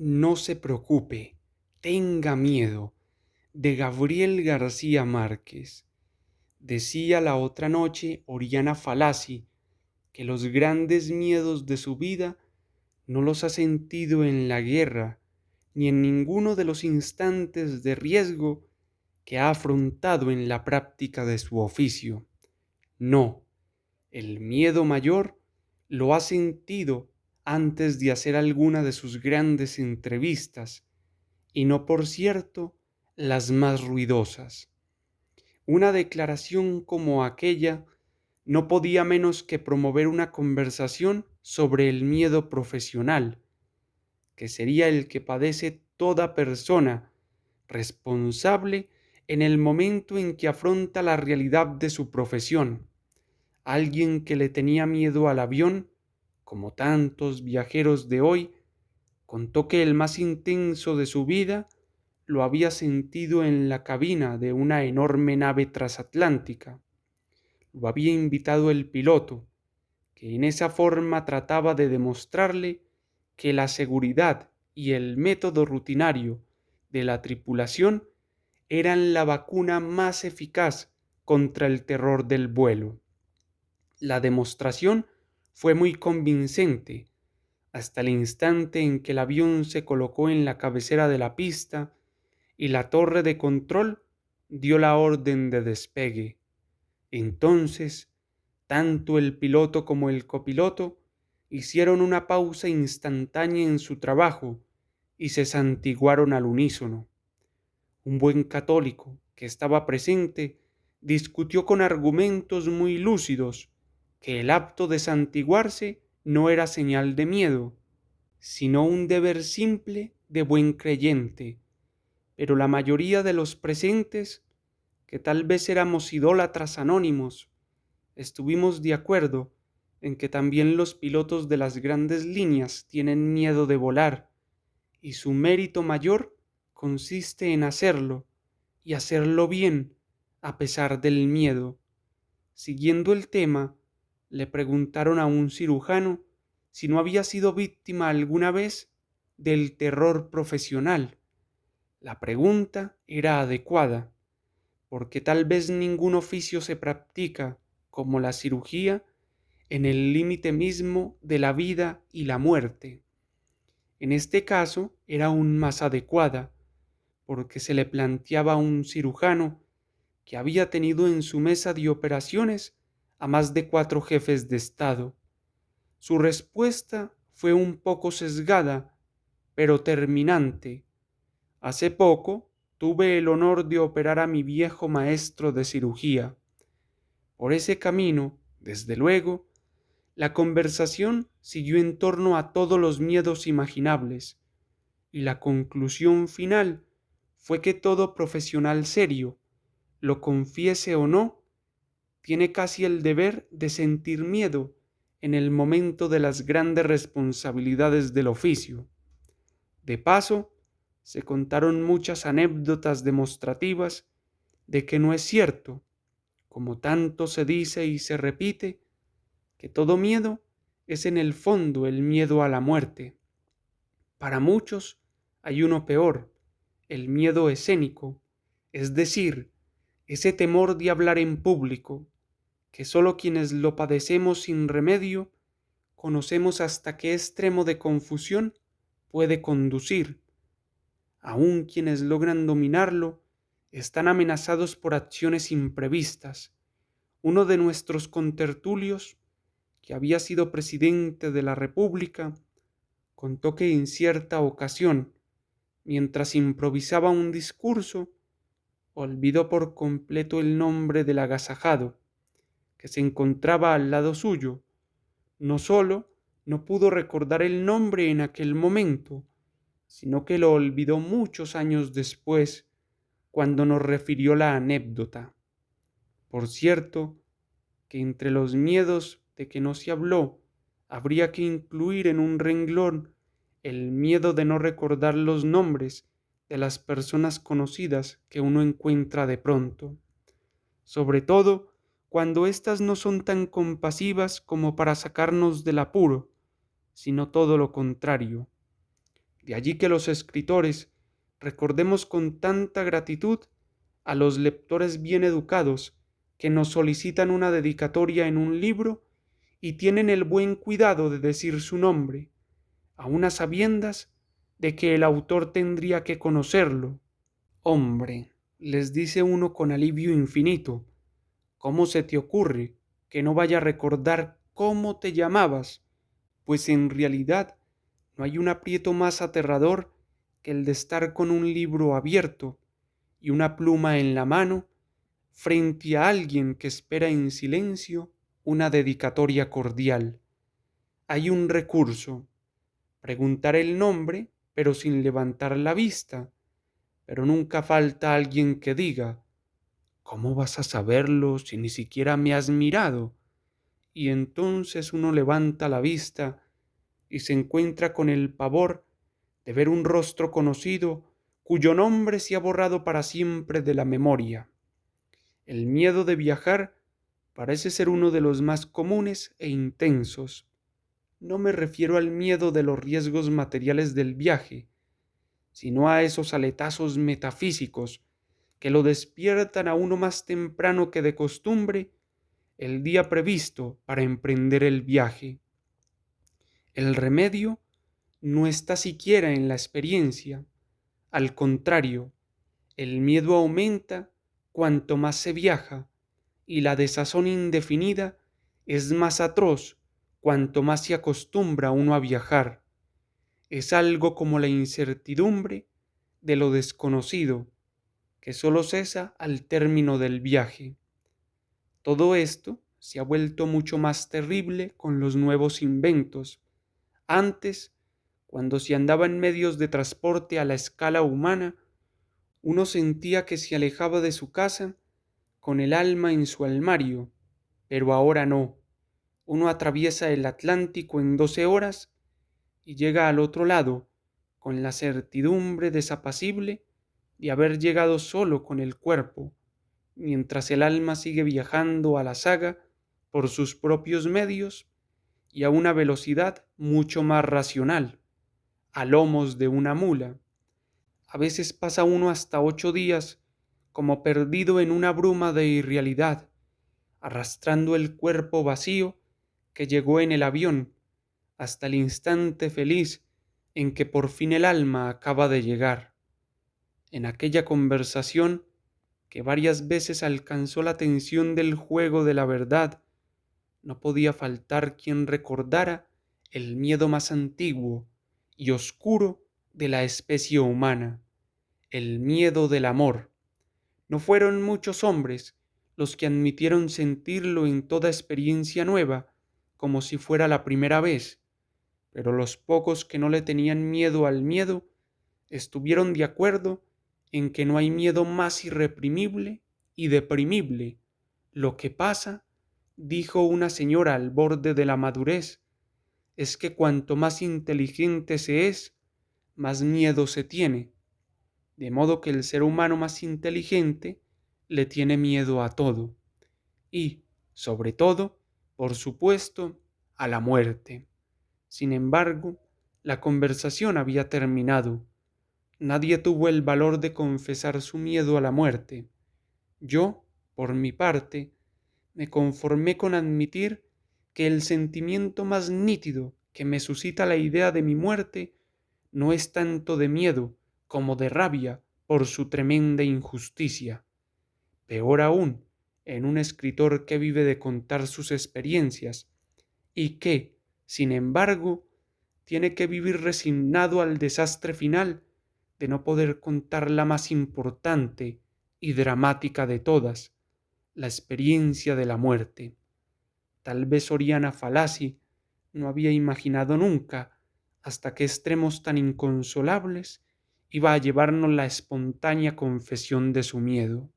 No se preocupe, tenga miedo, de Gabriel García Márquez. Decía la otra noche Oriana Fallaci que los grandes miedos de su vida no los ha sentido en la guerra ni en ninguno de los instantes de riesgo que ha afrontado en la práctica de su oficio. No, el miedo mayor lo ha sentido antes de hacer alguna de sus grandes entrevistas, y no por cierto las más ruidosas. Una declaración como aquella no podía menos que promover una conversación sobre el miedo profesional, que sería el que padece toda persona responsable en el momento en que afronta la realidad de su profesión. Alguien que le tenía miedo al avión, como tantos viajeros de hoy, contó que el más intenso de su vida lo había sentido en la cabina de una enorme nave transatlántica. Lo había invitado el piloto, que en esa forma trataba de demostrarle que la seguridad y el método rutinario de la tripulación eran la vacuna más eficaz contra el terror del vuelo. La demostración fue muy convincente, hasta el instante en que el avión se colocó en la cabecera de la pista y la torre de control dio la orden de despegue. Entonces, tanto el piloto como el copiloto hicieron una pausa instantánea en su trabajo y se santiguaron al unísono. Un buen católico que estaba presente discutió con argumentos muy lúcidos que el acto de santiguarse no era señal de miedo, sino un deber simple de buen creyente. Pero la mayoría de los presentes, que tal vez éramos idólatras anónimos, estuvimos de acuerdo en que también los pilotos de las grandes líneas tienen miedo de volar, y su mérito mayor consiste en hacerlo, y hacerlo bien, a pesar del miedo. Siguiendo el tema, le preguntaron a un cirujano si no había sido víctima alguna vez del terror profesional. La pregunta era adecuada, porque tal vez ningún oficio se practica, como la cirugía, en el límite mismo de la vida y la muerte. En este caso era aún más adecuada, porque se le planteaba a un cirujano que había tenido en su mesa de operaciones a más de 4 jefes de Estado. Su respuesta fue un poco sesgada, pero terminante. Hace poco tuve el honor de operar a mi viejo maestro de cirugía. Por ese camino, desde luego, la conversación siguió en torno a todos los miedos imaginables, y la conclusión final fue que todo profesional serio, lo confiese o no, tiene casi el deber de sentir miedo en el momento de las grandes responsabilidades del oficio. De paso, se contaron muchas anécdotas demostrativas de que no es cierto, como tanto se dice y se repite, que todo miedo es en el fondo el miedo a la muerte. Para muchos hay uno peor, el miedo escénico, es decir, ese temor de hablar en público, que sólo quienes lo padecemos sin remedio conocemos hasta qué extremo de confusión puede conducir. Aun quienes logran dominarlo están amenazados por acciones imprevistas. Uno de nuestros contertulios, que había sido presidente de la República, contó que en cierta ocasión, mientras improvisaba un discurso, olvidó por completo el nombre del agasajado, que se encontraba al lado suyo. No solo no pudo recordar el nombre en aquel momento, sino que lo olvidó muchos años después, cuando nos refirió la anécdota. Por cierto, que entre los miedos de que no se habló, habría que incluir en un renglón el miedo de no recordar los nombres de las personas conocidas que uno encuentra de pronto, sobre todo cuando éstas no son tan compasivas como para sacarnos del apuro, sino todo lo contrario. De allí que los escritores recordemos con tanta gratitud a los lectores bien educados que nos solicitan una dedicatoria en un libro y tienen el buen cuidado de decir su nombre, a unas sabiendas de que el autor tendría que conocerlo. Hombre, les dice uno con alivio infinito, ¿cómo se te ocurre que no vaya a recordar cómo te llamabas? Pues en realidad no hay un aprieto más aterrador que el de estar con un libro abierto y una pluma en la mano frente a alguien que espera en silencio una dedicatoria cordial. Hay un recurso, preguntar el nombre pero sin levantar la vista, pero nunca falta alguien que diga, ¿cómo vas a saberlo si ni siquiera me has mirado? Y entonces uno levanta la vista y se encuentra con el pavor de ver un rostro conocido cuyo nombre se ha borrado para siempre de la memoria. El miedo de viajar parece ser uno de los más comunes e intensos. No me refiero al miedo de los riesgos materiales del viaje, sino a esos aletazos metafísicos que lo despiertan a uno más temprano que de costumbre el día previsto para emprender el viaje. El remedio no está siquiera en la experiencia. Al contrario, el miedo aumenta cuanto más se viaja y la desazón indefinida es más atroz cuanto más se acostumbra uno a viajar. Es algo como la incertidumbre de lo desconocido, que solo cesa al término del viaje. Todo esto se ha vuelto mucho más terrible con los nuevos inventos. Antes, cuando se andaba en medios de transporte a la escala humana, uno sentía que se alejaba de su casa con el alma en su armario, pero ahora no. Uno atraviesa el Atlántico en 12 horas y llega al otro lado con la certidumbre desapacible de haber llegado solo con el cuerpo, mientras el alma sigue viajando a la saga por sus propios medios y a una velocidad mucho más racional, a lomos de una mula. A veces pasa uno hasta 8 días como perdido en una bruma de irrealidad, arrastrando el cuerpo vacío que llegó en el avión hasta el instante feliz en que por fin el alma acaba de llegar. En aquella conversación que varias veces alcanzó la atención del juego de la verdad, no podía faltar quien recordara el miedo más antiguo y oscuro de la especie humana, el miedo del amor. No fueron muchos hombres los que admitieron sentirlo en toda experiencia nueva, como si fuera la primera vez, pero los pocos que no le tenían miedo al miedo estuvieron de acuerdo en que no hay miedo más irreprimible y deprimible. Lo que pasa, dijo una señora al borde de la madurez, es que cuanto más inteligente se es, más miedo se tiene, de modo que el ser humano más inteligente le tiene miedo a todo, y, sobre todo, por supuesto, a la muerte. Sin embargo, la conversación había terminado. Nadie tuvo el valor de confesar su miedo a la muerte. Yo, por mi parte, me conformé con admitir que el sentimiento más nítido que me suscita la idea de mi muerte no es tanto de miedo como de rabia por su tremenda injusticia. Peor aún, en un escritor que vive de contar sus experiencias y que, sin embargo, tiene que vivir resignado al desastre final de no poder contar la más importante y dramática de todas, la experiencia de la muerte. Tal vez Oriana Fallaci no había imaginado nunca hasta qué extremos tan inconsolables iba a llevarnos la espontánea confesión de su miedo.